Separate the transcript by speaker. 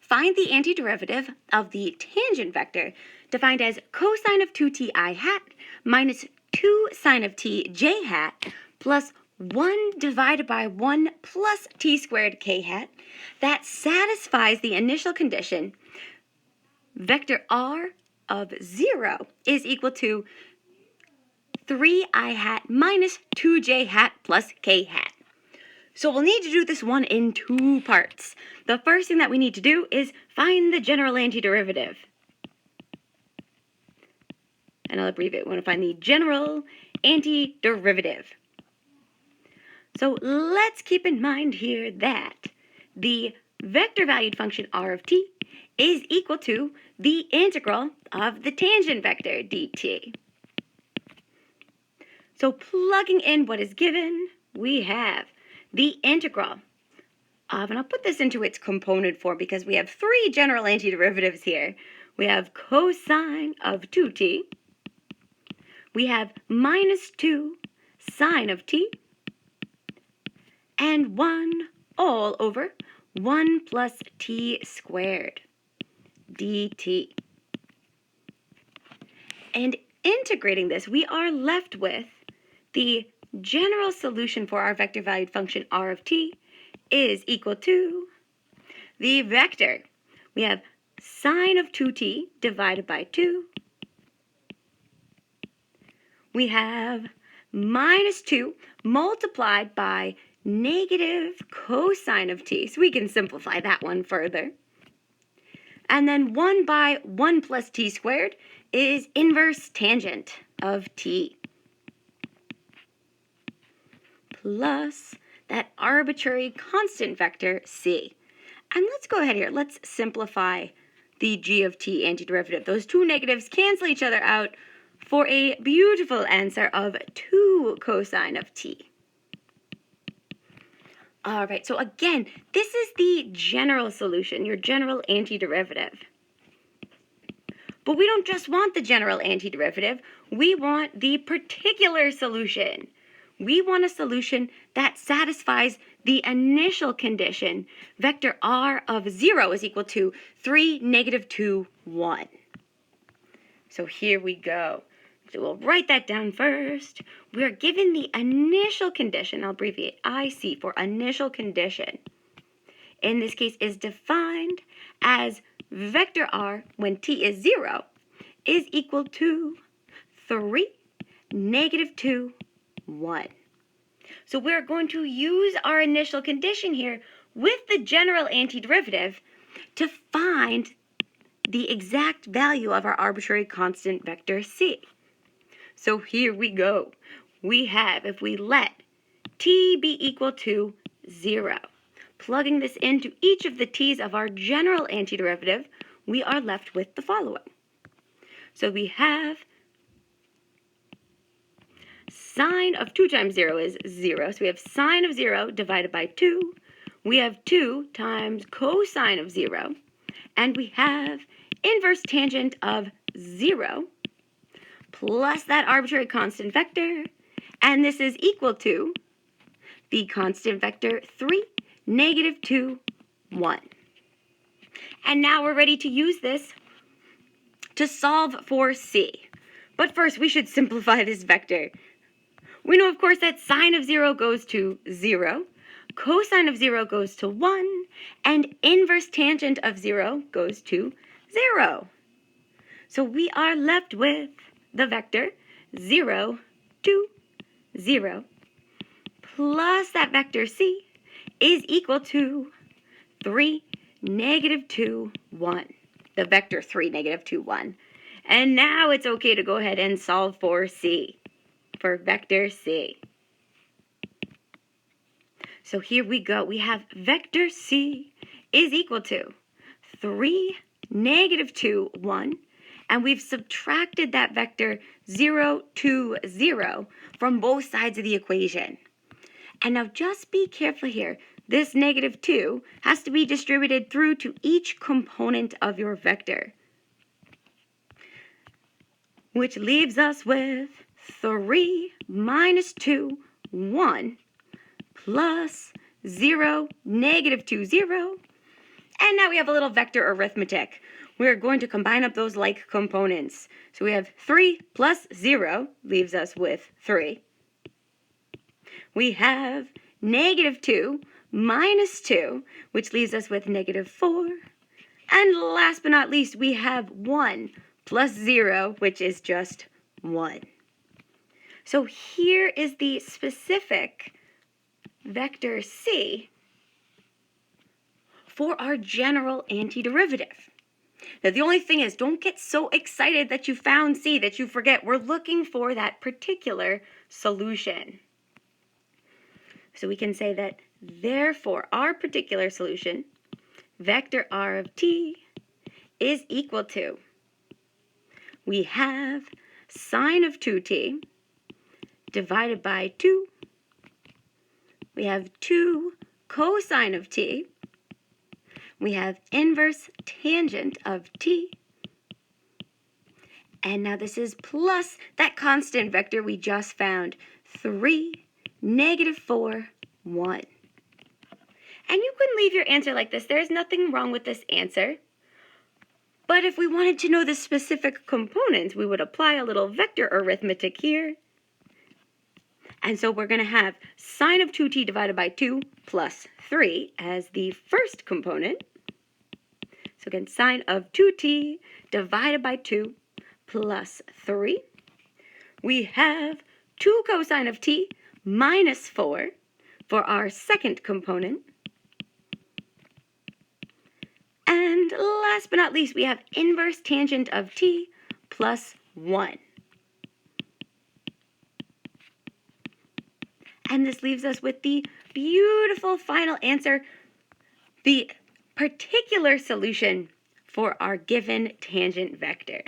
Speaker 1: find the antiderivative of the tangent vector defined as cosine of 2t I hat minus 2 sine of t j hat plus 1 divided by 1 plus t squared k hat that satisfies the initial condition vector r of 0 is equal to 3i hat minus 2j hat plus k hat. So we'll need to do this one in two parts. The first thing that we need to do is find the general antiderivative. And I'll abbreviate. We want to find the general antiderivative. So let's keep in mind here that the vector-valued function r of t is equal to the integral of the tangent vector dt. So plugging in what is given, we have the integral of, and I'll put this into its component form because we have three general antiderivatives here. We have cosine of 2t, we have minus 2 sine of t, and 1 all over 1 plus t squared dt. And integrating this, we are left with the general solution for our vector-valued function r of t is equal to the vector. We have sine of 2t divided by 2. We have minus 2 multiplied by negative cosine of t, so we can simplify that one further. And then 1 by 1 plus t squared is inverse tangent of t, plus that arbitrary constant vector c. And let's go ahead here. Let's simplify the g of t antiderivative. Those two negatives cancel each other out for a beautiful answer of 2 cosine of t. All right, so again, this is the general solution, your general antiderivative. But we don't just want the general antiderivative, we want the particular solution. We want a solution that satisfies the initial condition, vector r of 0 is equal to 3, negative 2, 1. So here we go. So we'll write that down first. We are given the initial condition, I'll abbreviate IC for initial condition. In this case is defined as vector r when t is 0 is equal to 3, negative 2, 1. So we're going to use our initial condition here with the general antiderivative to find the exact value of our arbitrary constant vector c. So here we go. We have, if we let t be equal to 0, plugging this into each of the t's of our general antiderivative, we are left with the following. So we have sine of 2 times 0 is 0. So we have sine of 0 divided by 2. We have 2 times cosine of 0. And we have inverse tangent of 0 plus that arbitrary constant vector. And this is equal to the constant vector 3, negative 2, 1. And now we're ready to use this to solve for c. But first, we should simplify this vector. We know, of course, that sine of 0 goes to 0, cosine of 0 goes to 1, and inverse tangent of 0 goes to 0. So we are left with the vector 0, 2, 0, plus that vector c is equal to 3, negative 2, 1. The vector 3, negative 2, 1. And now it's okay to go ahead and solve for c, for vector c. So here we go. We have vector c is equal to 3, negative 2, 1. And we've subtracted that vector 0, 2, 0 from both sides of the equation. And now just be careful here. This negative 2 has to be distributed through to each component of your vector, which leaves us with 3 minus 2, 1, plus 0, negative 2, 0. And now we have a little vector arithmetic. We're going to combine up those like components. So we have 3 plus 0 leaves us with 3. We have negative 2 minus 2, which leaves us with negative 4. And last but not least, we have 1 plus 0, which is just 1. So here is the specific vector c for our general antiderivative. Now, the only thing is, don't get so excited that you found c that you forget we're looking for that particular solution. So we can say that, therefore, our particular solution, vector r of t, is equal to, we have sine of 2t divided by 2. We have 2 cosine of t. We have inverse tangent of t. And now this is plus that constant vector we just found, 3, negative 4, 1. And you can leave your answer like this. There's nothing wrong with this answer. But if we wanted to know the specific components, we would apply a little vector arithmetic here. And so we're going to have sine of 2t divided by 2 plus 3 as the first component. So again, sine of 2t divided by 2 plus 3. We have 2 cosine of t minus 4 for our second component. And last but not least, we have inverse tangent of t plus 1. And this leaves us with the beautiful final answer, the particular solution for our given tangent vector.